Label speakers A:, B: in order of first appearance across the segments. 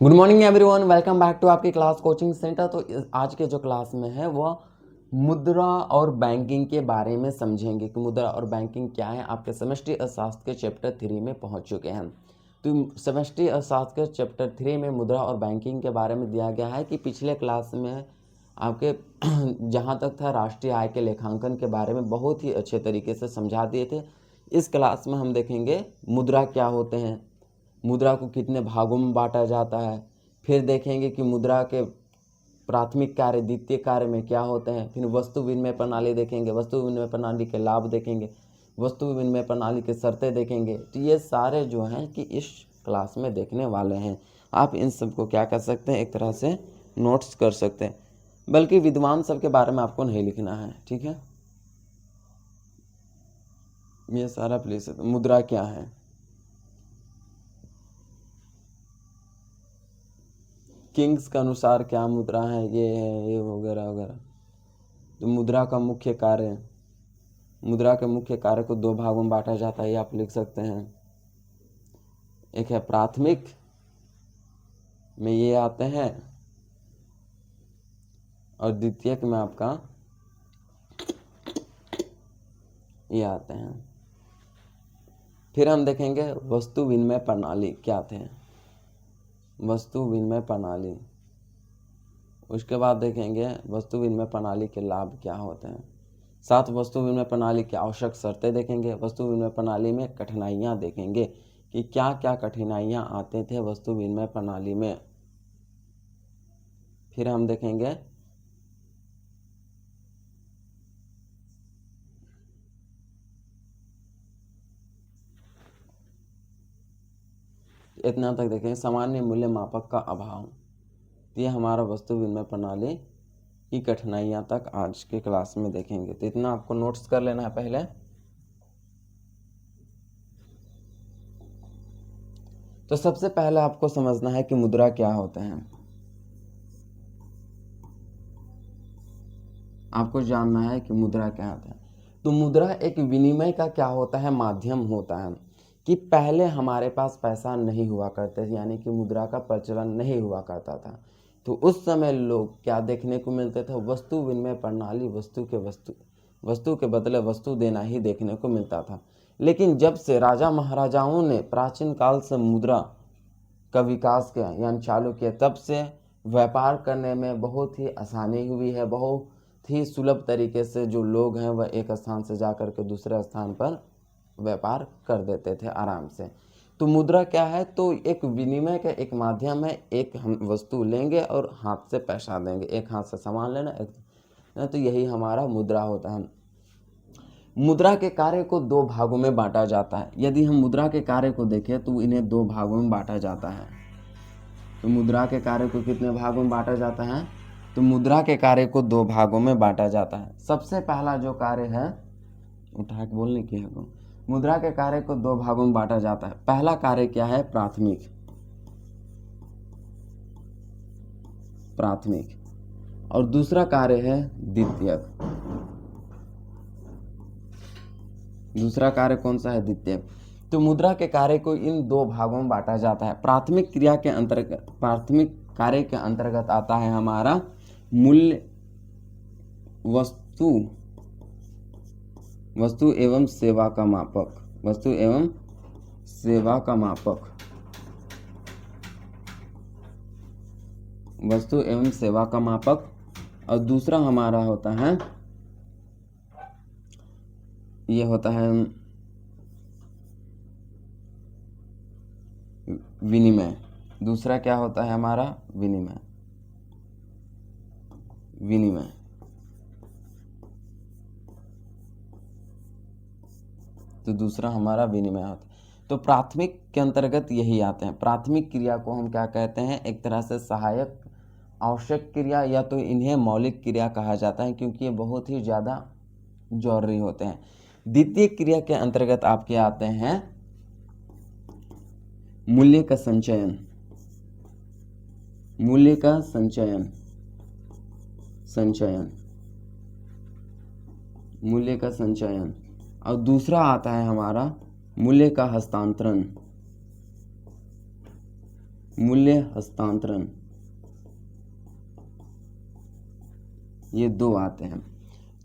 A: Good morning everyone, welcome back to आपकी class coaching centre. तो आज के जो क्लास में है वह मुद्रा और बैंकिंग के बारे में समझेंगे कि मुद्रा और बैंकिंग क्या है। आपके समष्टि अर्थशास्त्र के चैप्टर 3 में पहुंच चुके हैं। तो समष्टि अर्थशास्त्र के चैप्टर 3 में मुद्रा और बैंकिंग के बारे में दिया गया है कि पिछले क्लास में आपके जहाँ तक था राष्ट्रीय आय के लेखांकन के बारे में बहुत ही अच्छे तरीके से समझा दिए थे। इस क्लास में हम देखेंगे मुद्रा क्या होते हैं, मुद्रा को कितने भागों में बांटा जाता है, फिर देखेंगे कि मुद्रा के प्राथमिक कार्य द्वितीय कार्य में क्या होते हैं, फिर वस्तु विनिमय प्रणाली देखेंगे, वस्तु विनिमय प्रणाली के लाभ देखेंगे, वस्तु विनिमय प्रणाली की शर्तें देखेंगे। तो ये सारे जो हैं कि इस क्लास में देखने वाले हैं। आप इन सब को क्या कर सकते हैं, एक तरह से नोट्स कर सकते हैं, बल्कि विद्वान सब के बारे में आपको नहीं लिखना है, ठीक है। ये सारा प्लीज मुद्रा क्या है, किंग्स के अनुसार क्या मुद्रा है, ये है, ये वगैरह वगैरह। तो मुद्रा का मुख्य कार्य, मुद्रा के मुख्य कार्य को दो भागों में बांटा जाता है, ये आप लिख सकते हैं। एक है प्राथमिक में ये आते हैं और द्वितीयक में आपका ये आते हैं। फिर हम देखेंगे वस्तु विनिमय प्रणाली क्या थे, वस्तु विनिमय प्रणाली। उसके बाद देखेंगे वस्तु विनिमय प्रणाली के लाभ क्या होते हैं। साथ वस्तु विनिमय प्रणाली की आवश्यक शर्तें देखेंगे। वस्तु विनिमय प्रणाली में कठिनाइयाँ देखेंगे कि क्या क्या कठिनाइयाँ आते थे वस्तु विनिमय प्रणाली में। फिर हम देखेंगे इतना तक देखेंगे सामान्य मूल्य मापक का अभाव। ये हमारा वस्तु विनिमय प्रणाली की कठिनाइयाँ तक आज के क्लास में देखेंगे। तो इतना आपको नोट्स कर लेना है पहले। तो सबसे पहले आपको समझना है कि मुद्रा क्या होते हैं। आपको जानना है कि मुद्रा क्या होता है। तो मुद्रा एक विनिमय का क्या होता है, माध्यम होता है। कि पहले हमारे पास पैसा नहीं हुआ करते थे, यानी कि मुद्रा का प्रचलन नहीं हुआ करता था। तो उस समय लोग क्या देखने को मिलते थे, वस्तु विनिमय प्रणाली, वस्तु के बदले वस्तु देना ही देखने को मिलता था। लेकिन जब से राजा महाराजाओं ने प्राचीन काल से मुद्रा का विकास किया यानी चालू किया, तब से व्यापार करने में बहुत ही आसानी हुई है। बहुत ही सुलभ तरीके से जो लोग हैं वह एक स्थान से जाकर के दूसरे स्थान पर व्यापार कर देते थे आराम से। तो मुद्रा क्या है, तो एक विनिमय का एक माध्यम है। एक हम वस्तु लेंगे और हाथ से पैसा देंगे, एक हाथ से सामान लेना, एक तो यही हमारा मुद्रा होता है। मुद्रा के कार्य को दो भागों में बांटा जाता है। यदि हम मुद्रा के कार्य को देखें तो इन्हें दो भागों में बांटा जाता है। तो मुद्रा के कार्य को कितने भागों में बांटा जाता है, तो मुद्रा के कार्य को दो भागों में बांटा जाता है। सबसे पहला जो कार्य है, उठा के बोलने की है, मुद्रा के कार्य को दो भागों में बांटा जाता है। पहला कार्य क्या है, प्राथमिक, प्राथमिक, और दूसरा कार्य है द्वितीयक। दूसरा कार्य कौन सा है, द्वितीयक। तो मुद्रा के कार्य को इन दो भागों में बांटा जाता है। प्राथमिक क्रिया के अंतर्गत, प्राथमिक कार्य के अंतर्गत आता है हमारा मूल्य, वस्तु एवं सेवा का मापक, वस्तु एवं सेवा का मापक, वस्तु एवं सेवा का मापक। और दूसरा हमारा होता है, ये होता है विनिमय। दूसरा क्या होता है हमारा, विनिमय, विनिमय। तो दूसरा हमारा विनिमय होता है। तो प्राथमिक के अंतर्गत यही आते हैं। प्राथमिक क्रिया को हम क्या कहते हैं, एक तरह से सहायक आवश्यक क्रिया, या तो इन्हें मौलिक क्रिया कहा जाता है, क्योंकि ये बहुत ही ज़्यादा जरूरी होते हैं। द्वितीय क्रिया के अंतर्गत आपके आते हैं मूल्य का संचयन, मूल्य का संचयन, मूल्य का संचयन। और दूसरा आता है हमारा मूल्य का हस्तांतरण, मूल्य हस्तांतरण, ये दो आते हैं।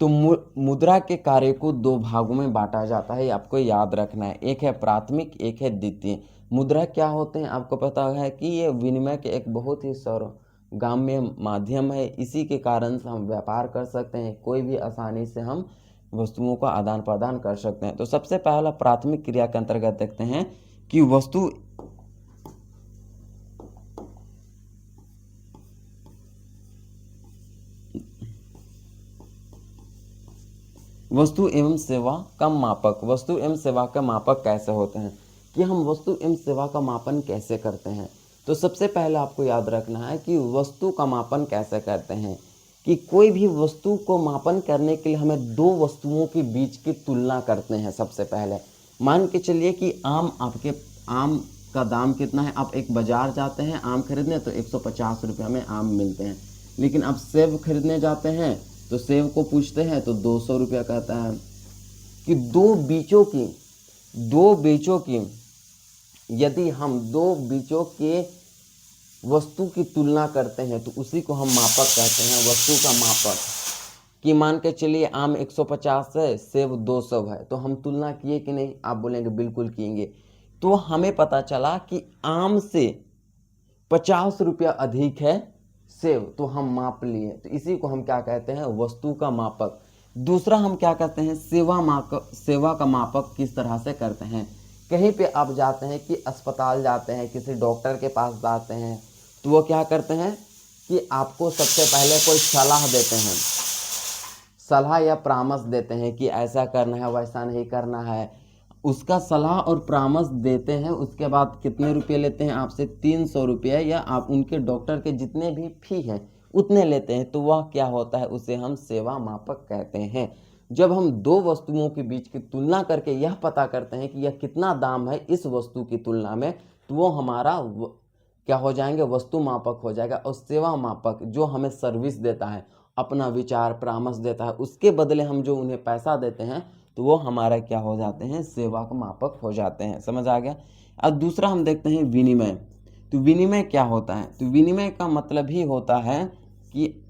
A: तो मुद्रा के कार्य को दो भागों में बांटा जाता है, आपको याद रखना है। एक है प्राथमिक, एक है द्वितीय। मुद्रा क्या होते हैं आपको पता है कि ये विनिमय के एक बहुत ही सर्वगाम्य माध्यम है। इसी के कारण से हम व्यापार कर सकते हैं, कोई भी आसानी से हम वस्तुओं का आदान प्रदान कर सकते हैं। तो सबसे पहला प्राथमिक क्रिया के अंतर्गत देखते हैं कि वस्तु एवं सेवा का मापक। वस्तु एवं सेवा का मापक कैसे होते हैं, कि हम वस्तु एवं सेवा का मापन कैसे करते हैं। तो सबसे पहले आपको याद रखना है कि वस्तु का मापन कैसे करते हैं, कि कोई भी वस्तु को मापन करने के लिए हमें दो वस्तुओं के बीच की तुलना करते हैं। सबसे पहले मान के चलिए कि आम का दाम कितना है। आप एक बाजार जाते हैं आम खरीदने तो 150 रुपये में आम मिलते हैं, लेकिन आप सेब खरीदने जाते हैं तो सेब को पूछते हैं तो 200 रुपया कहता है। कि दो बीचों की यदि हम दो बीचों के वस्तु की तुलना करते हैं तो उसी को हम मापक कहते हैं, वस्तु का मापक। कि मान के चलिए आम 150 है, सेब 200 है, तो हम तुलना किए कि नहीं, आप बोलेंगे बिल्कुल किएंगे। तो हमें पता चला कि आम से 50 रुपया अधिक है सेब, तो हम माप लिए, तो इसी को हम क्या कहते हैं, वस्तु का मापक। दूसरा हम क्या कहते हैं, सेवा का मापक किस तरह से करते हैं। कहीं पे आप जाते हैं कि अस्पताल जाते हैं, किसी डॉक्टर के पास जाते हैं, तो वो क्या करते हैं कि आपको सबसे पहले कोई सलाह देते हैं, सलाह या परामर्श देते हैं कि ऐसा करना है वैसा नहीं करना है। उसका सलाह और परामर्श देते हैं, उसके बाद कितने रुपये लेते हैं आपसे, 300 रुपये, या आप उनके डॉक्टर के जितने भी फी हैं उतने लेते हैं। तो वह क्या होता है, उसे हम सेवा मापक कहते हैं। जब हम दो वस्तुओं के बीच की तुलना करके यह पता करते हैं कि यह कितना दाम है इस वस्तु की तुलना में, तो वो हमारा क्या हो जाएंगे, वस्तु मापक हो जाएगा। और सेवा मापक जो हमें सर्विस देता है, अपना विचार परामर्श देता है, उसके बदले हम जो उन्हें पैसा देते हैं, तो वो हमारा क्या हो जाते हैं, सेवा का मापक हो जाते हैं। समझ आ गया। अब दूसरा हम देखते हैं विनिमय। तो विनिमय क्या होता है, तो विनिमय का मतलब ही होता है कि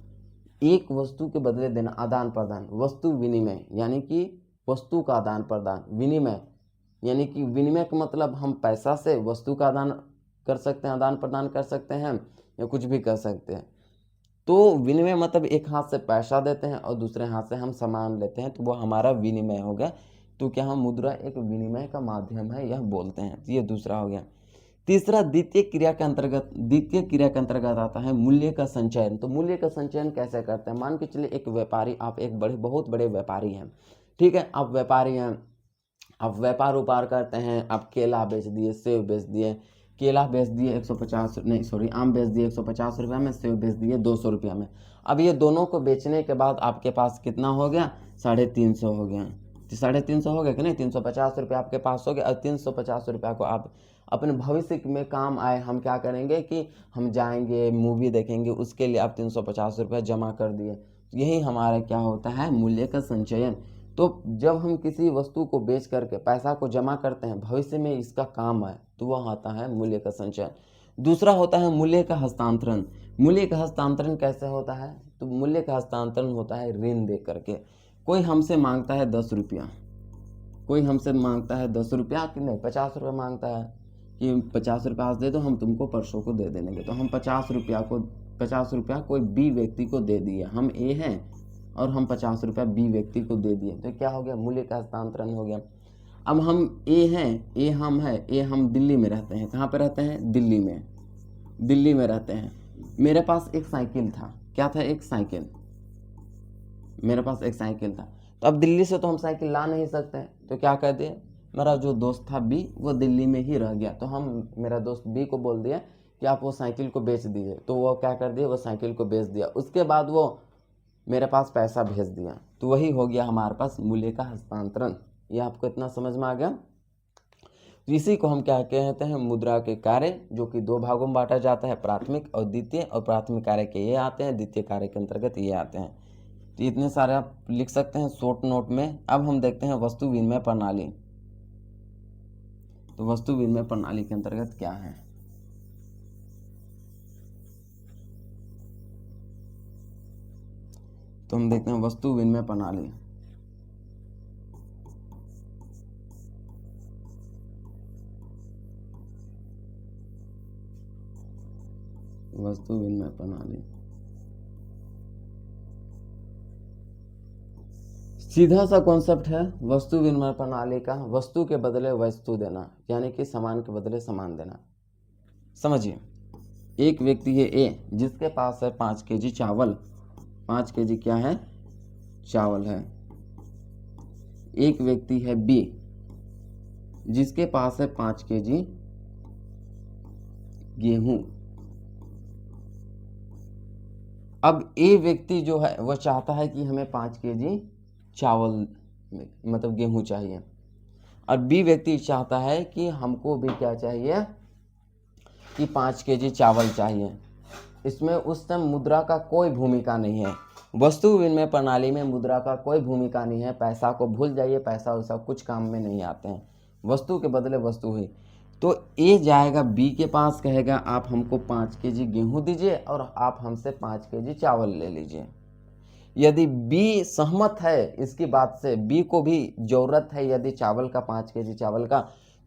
A: एक वस्तु के बदले देना, आदान प्रदान। वस्तु विनिमय यानी कि वस्तु का आदान प्रदान। विनिमय यानी कि विनिमय का मतलब हम पैसा से वस्तु का आदान कर सकते हैं, आदान प्रदान कर सकते हैं, या कुछ भी कर सकते हैं। तो विनिमय मतलब एक हाथ से पैसा देते हैं और दूसरे हाथ से हम सामान लेते हैं, तो वो हमारा विनिमय हो गया। तो क्या हम मुद्रा एक विनिमय का माध्यम है यह बोलते हैं। तो ये दूसरा हो गया। तीसरा द्वितीय क्रिया के अंतर्गत आता है मूल्य का संचयन। तो मूल्य का संचयन कैसे करते हैं, मान के चलिए एक व्यापारी, आप एक बहुत बड़े व्यापारी हैं, ठीक है, आप व्यापारी हैं, आप व्यापार उपार करते हैं, आप केला बेच दिए, सेब बेच दिए। केला बेच दिए 150, नहीं सॉरी, आम बेच दिए 150 रुपये में, सेब बेच दिए 200 रुपया में। अब ये दोनों को बेचने के बाद आपके पास कितना हो गया, 350 हो गया। तो 350 हो गया कि नहीं, 350 रुपये आपके पास हो गया। और 350 रुपया को आप अपने भविष्य में काम आए, हम क्या करेंगे कि हम जाएंगे मूवी देखेंगे, उसके लिए आप 350 रुपये जमा कर दिए। तो यही हमारा क्या होता है, मूल्य का संचयन। तो जब हम किसी वस्तु को बेच करके पैसा को जमा करते हैं, भविष्य में इसका काम आए, तो वह आता है मूल्य का संचयन। दूसरा होता है मूल्य का हस्तांतरण। मूल्य का हस्तांतरण कैसे होता है, तो मूल्य का हस्तांतरण होता है ऋण दे करके। कोई हमसे मांगता है 10 रुपया, कोई हमसे मांगता है 10 रुपया कि नहीं, 50 रुपया मांगता है कि 50 रुपया आज दे दो, हम तुमको परसों को दे देंगे। तो हम 50 रुपया कोई बी व्यक्ति को दे दिए, हम ए हैं और हम 50 रुपया बी व्यक्ति को दे दिए, तो क्या हो गया, मूल्य का हस्तांतरण हो गया। अब हम ए हैं, ए हम दिल्ली में रहते हैं। कहाँ पे रहते हैं, दिल्ली में रहते हैं। मेरे पास एक साइकिल था, क्या था, एक साइकिल, मेरे पास एक साइकिल था। तो अब दिल्ली से तो हम साइकिल ला नहीं सकते, तो क्या कर दिए, मेरा जो दोस्त था बी, वो दिल्ली में ही रह गया, तो हम मेरा दोस्त बी को बोल दिया कि आप वो साइकिल को बेच दीजिए। तो वो क्या कर दिया, वो साइकिल को बेच दिया। उसके बाद वो मेरे पास पैसा भेज दिया, तो वही हो गया हमारे पास मूल्य का हस्तांतरण। ये आपको इतना समझ में आ गया। तो इसी को हम क्या कहते हैं, मुद्रा के कार्य, जो कि दो भागों में बांटा जाता है, प्राथमिक और द्वितीय। और प्राथमिक कार्य के ये आते हैं, द्वितीय कार्य के अंतर्गत ये आते हैं। तो इतने सारे आप लिख सकते हैं शॉर्ट नोट में। अब हम देखते हैं वस्तु विनिमय प्रणाली। तो वस्तु विनिमय प्रणाली के अंतर्गत क्या है, तो हम देखते हैं वस्तु विनिमय प्रणाली। वस्तु विनिमय प्रणाली सीधा सा कॉन्सेप्ट है वस्तु विनिमय प्रणाली का, वस्तु के बदले वस्तु देना, यानी कि सामान के बदले सामान देना। समझिए, एक व्यक्ति है ए जिसके पास है 5 केजी चावल, 5 केजी क्या है, चावल है। एक व्यक्ति है बी जिसके पास है 5 केजी गेहूं। अब ए व्यक्ति जो है वह चाहता है कि हमें 5 केजी चावल मतलब गेहूं चाहिए, और बी व्यक्ति चाहता है कि हमको भी क्या चाहिए कि 5 केजी चावल चाहिए। इसमें उस समय मुद्रा का कोई भूमिका नहीं है। वस्तु विनिमय प्रणाली में मुद्रा का कोई भूमिका नहीं है। पैसा को भूल जाइए, पैसा वैसा कुछ काम में नहीं आते हैं, वस्तु के बदले वस्तु ही। तो ए जाएगा बी के पास, कहेगा आप हमको 5 केजी गेहूं दीजिए और आप हमसे 5 केजी चावल ले लीजिए। यदि बी सहमत है इसकी बात से, बी को भी जरूरत है यदि चावल का 5 केजी चावल का,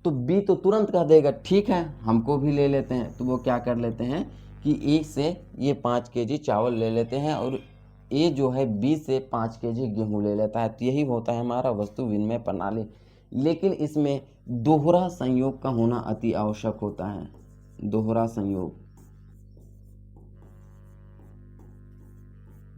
A: तो बी तो तुरंत कह देगा ठीक है हमको भी ले लेते हैं। तो वो क्या कर लेते हैं कि ए से ये 5 केजी चावल ले लेते हैं और ए जो है बी से 5 केजी गेहूं ले लेता है। तो यही होता है हमारा वस्तु विनिमय प्रणाली। लेकिन इसमें दोहरा संयोग का होना अति आवश्यक होता है। दोहरा संयोग,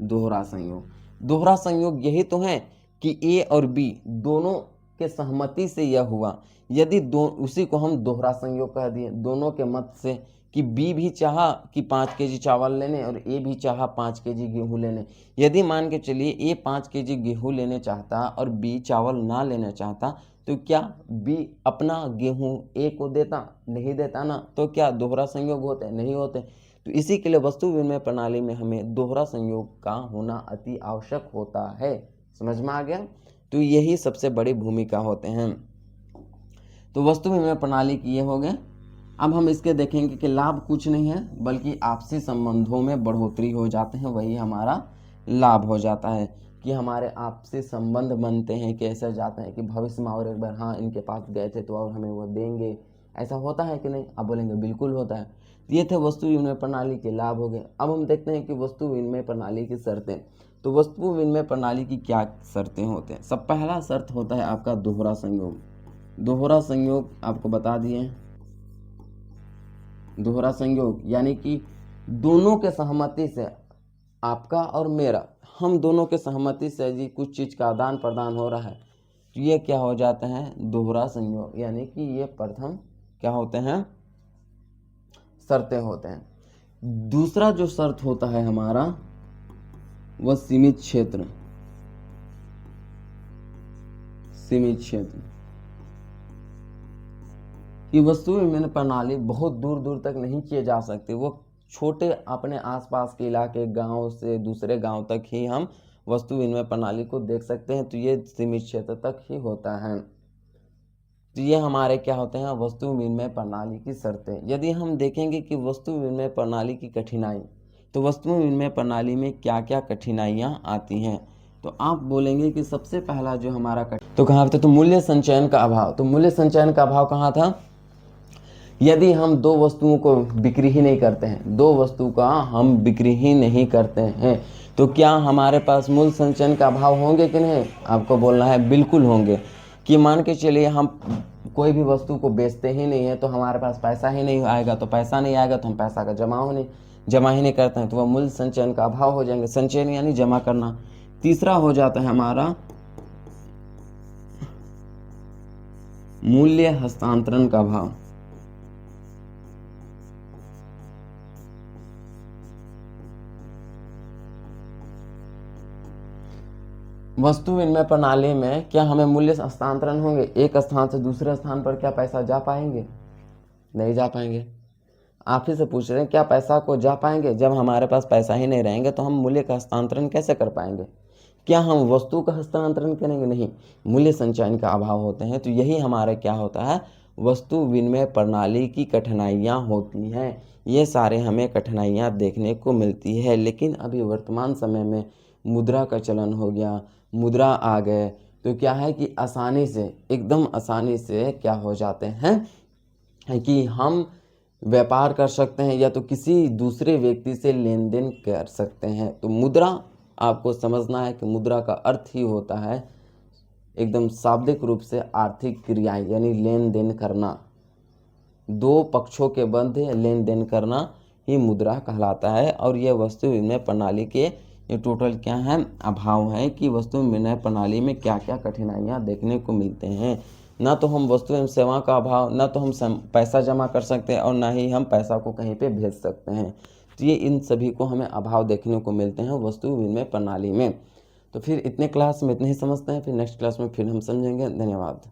A: दोहरा संयोग, दोहरा संयोग यही तो है कि ए और बी दोनों के सहमति से यह हुआ। यदि उसी को हम दोहरा संयोग कह दिए, दोनों के मत से, कि बी भी चाहा कि 5 केजी चावल लेने और ए भी चाहा 5 केजी गेहूं लेने। यदि मान के चलिए ए 5 केजी गेहूं लेने चाहता और बी चावल ना लेना चाहता, तो क्या बी अपना गेहूं ए को देता? नहीं देता ना। तो क्या दोहरा संयोग होते? नहीं होते। तो इसी के लिए वस्तु विनिमय प्रणाली में हमें दोहरा संयोग का होना अति आवश्यक होता है। समझ में आ गया? तो यही सबसे बड़ी भूमिका होते हैं। तो वस्तु विनिमय प्रणाली की ये हो गए। अब हम इसके देखेंगे कि लाभ कुछ नहीं है बल्कि आपसी संबंधों में बढ़ोतरी हो जाते हैं, वही हमारा लाभ हो जाता है कि हमारे आपसी संबंध बनते हैं। कैसे जाते हैं कि भविष्य में और एक बार हाँ इनके पास गए थे तो और हमें वो देंगे, ऐसा होता है कि नहीं? आप बोलेंगे बिल्कुल होता है। ये थे वस्तु विनिमय प्रणाली के लाभ हो गए। अब हम देखते हैं कि वस्तु विनिमय प्रणाली की शर्तें। तो वस्तु विनिमय प्रणाली की क्या शर्तें होते हैं? सब पहला शर्त होता है आपका दोहरा संयोग। दोहरा संयोग आपको बता दिए। दोहरा संयोग यानी कि दोनों के सहमति से, आपका और मेरा, हम दोनों के सहमति से जी कुछ चीज का आदान प्रदान हो रहा है, तो ये क्या हो जाता है? दोहरा संयोग। यानी कि ये प्रथम क्या होते हैं? शर्तें होते हैं। दूसरा जो शर्त होता है हमारा वह सीमित क्षेत्र। सीमित क्षेत्र की वस्तु विनिमय प्रणाली बहुत दूर दूर तक नहीं किए जा सकते। वो छोटे अपने आसपास के इलाके, गांव से दूसरे गांव तक ही हम वस्तु विनिमय प्रणाली को देख सकते हैं। तो ये सीमित क्षेत्र तक ही होता है। तो ये हमारे क्या होते हैं? वस्तु विनिमय प्रणाली की शर्तें। यदि हम देखेंगे कि वस्तु विनिमय प्रणाली की कठिनाई, तो वस्तु विनिमय प्रणाली में क्या क्या कठिनाइयाँ आती हैं, तो आप बोलेंगे कि सबसे पहला जो हमारा तो कहाँ पे था? तो मूल्य संचयन का अभाव। तो मूल्य संचयन का अभाव कहाँ था? यदि हम दो वस्तुओं को बिक्री ही नहीं करते हैं, दो वस्तु का हम बिक्री ही नहीं करते हैं, तो क्या हमारे पास मूल्य संचयन का अभाव होंगे कि नहीं? आपको बोलना है बिल्कुल होंगे। कि मान के चलिए हम कोई भी वस्तु को बेचते ही नहीं है तो हमारे पास पैसा ही नहीं आएगा, तो पैसा नहीं आएगा तो हम पैसा का जमा ही नहीं करते हैं, तो वह मूल्य संचयन का अभाव हो जाएंगे। संचयन यानी जमा करना। तीसरा हो जाता है हमारा मूल्य हस्तांतरण का अभाव। वस्तु विनिमय प्रणाली में क्या हमें मूल्य हस्तांतरण होंगे? एक स्थान से दूसरे स्थान पर क्या पैसा जा पाएंगे? नहीं जा पाएंगे। आप ही से पूछ रहे हैं क्या पैसा को जा पाएंगे? जब हमारे पास पैसा ही नहीं रहेंगे तो हम मूल्य का हस्तांतरण कैसे कर पाएंगे? क्या हम वस्तु का हस्तांतरण करेंगे? नहीं, मूल्य संचयन का अभाव होते हैं। तो यही हमारे क्या होता है? वस्तु विनिमय प्रणाली की कठिनाइयाँ होती हैं। ये सारे हमें कठिनाइयाँ देखने को मिलती है। लेकिन अभी वर्तमान समय में मुद्रा का चलन हो गया, मुद्रा आ गए, तो क्या है कि आसानी से, एकदम आसानी से क्या हो जाते हैं कि हम व्यापार कर सकते हैं या तो किसी दूसरे व्यक्ति से लेन देन कर सकते हैं। तो मुद्रा आपको समझना है कि मुद्रा का अर्थ ही होता है एकदम शाब्दिक रूप से आर्थिक क्रियाएं, यानी लेन देन करना, दो पक्षों के मध्य लेन देन करना ही मुद्रा कहलाता है। और यह वस्तु विनिमय प्रणाली के ये टोटल क्या है, अभाव है कि वस्तु विनिमय प्रणाली में क्या क्या कठिनाइयाँ देखने को मिलते हैं। ना तो हम वस्तु एवं सेवा का अभाव, ना तो हम पैसा जमा कर सकते हैं और ना ही हम पैसा को कहीं पे भेज सकते हैं। तो ये इन सभी को हमें अभाव देखने को मिलते हैं वस्तु विनिमय प्रणाली में। तो फिर इतने क्लास में इतने ही समझते हैं, फिर नेक्स्ट क्लास में फिर हम समझेंगे। धन्यवाद।